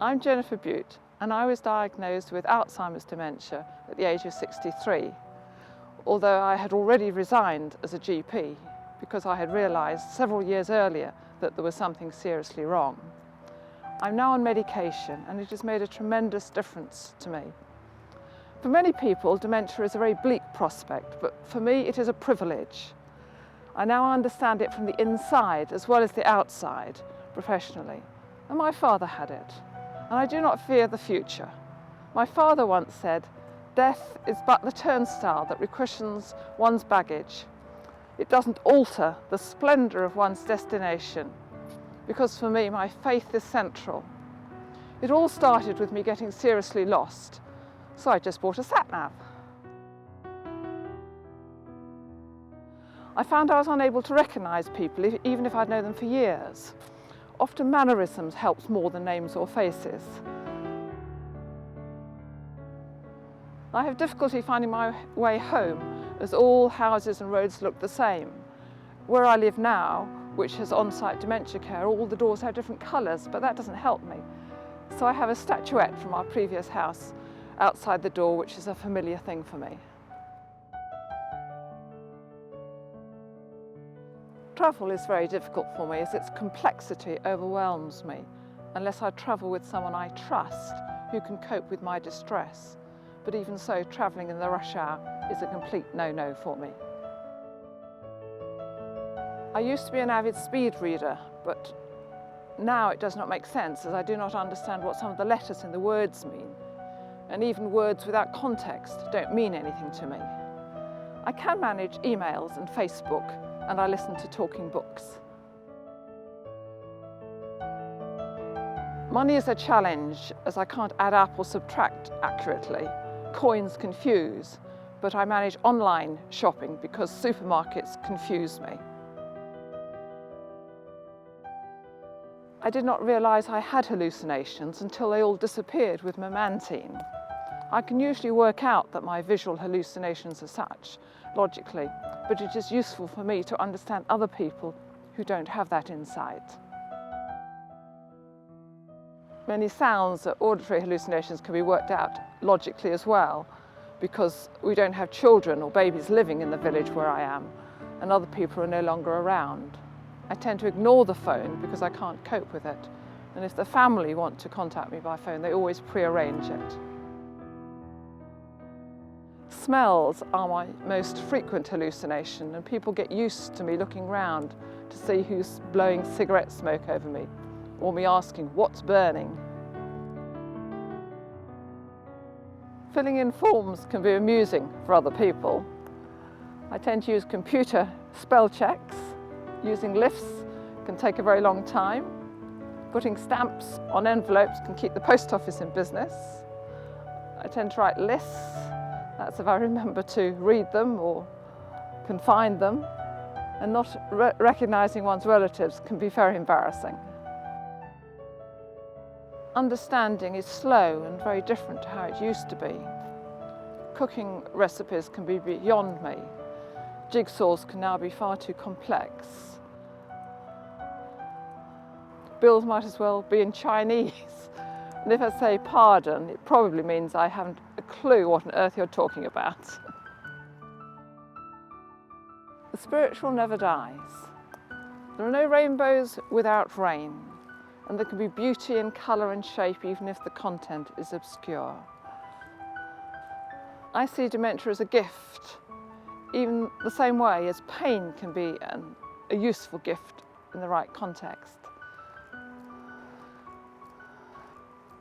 I'm Jennifer Bute, and I was diagnosed with Alzheimer's dementia at the age of 63, although I had already resigned as a GP because I had realised several years earlier that there was something seriously wrong. I'm now on medication, and it has made a tremendous difference to me. For many people, dementia is a very bleak prospect, but for me it is a privilege. I now understand it from the inside as well as the outside, professionally, and my father had it. And I do not fear the future. My father once said, "Death is but the turnstile that recushions one's baggage. It doesn't alter the splendour of one's destination," because for me, my faith is central. It all started with me getting seriously lost, so I just bought a sat-nav. I found I was unable to recognise people, even if I'd known them for years. Often mannerisms helps more than names or faces. I have difficulty finding my way home as all houses and roads look the same. Where I live now, which has on-site dementia care, all the doors have different colours, but that doesn't help me. So I have a statuette from our previous house outside the door, which is a familiar thing for me. Travel is very difficult for me as its complexity overwhelms me, unless I travel with someone I trust who can cope with my distress. But even so, travelling in the rush hour is a complete no-no for me. I used to be an avid speed reader, but now it does not make sense as I do not understand what some of the letters in the words mean. And even words without context don't mean anything to me. I can manage emails and Facebook, and I listen to talking books. Money is a challenge as I can't add up or subtract accurately. Coins confuse, but I manage online shopping because supermarkets confuse me. I did not realise I had hallucinations until they all disappeared with memantine. I can usually work out that my visual hallucinations are such, logically, but it is useful for me to understand other people who don't have that insight. Many sounds or auditory hallucinations can be worked out logically as well, because we don't have children or babies living in the village where I am, and other people are no longer around. I tend to ignore the phone because I can't cope with it, and if the family want to contact me by phone, they always pre-arrange it. Smells are my most frequent hallucination, and people get used to me looking round to see who's blowing cigarette smoke over me, or me asking what's burning. Filling in forms can be amusing for other people. I tend to use computer spell checks. Using lifts can take a very long time. Putting stamps on envelopes can keep the post office in business. I tend to write lists. That's if I remember to read them or can find them. And not recognising one's relatives can be very embarrassing. Understanding is slow and very different to how it used to be. Cooking recipes can be beyond me. Jigsaws can now be far too complex. Bills might as well be in Chinese. And if I say pardon, it probably means I haven't a clue what on earth you're talking about. The spiritual never dies. There are no rainbows without rain, and there can be beauty in colour and shape even if the content is obscure. I see dementia as a gift, even the same way as pain can be a useful gift in the right context.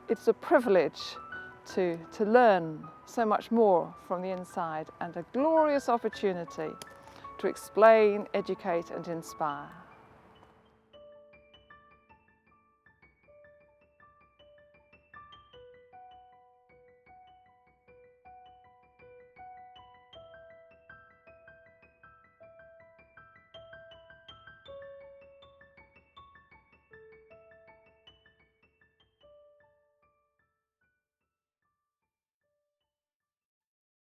It's a privilege to learn so much more from the inside, and a glorious opportunity to explain, educate and inspire.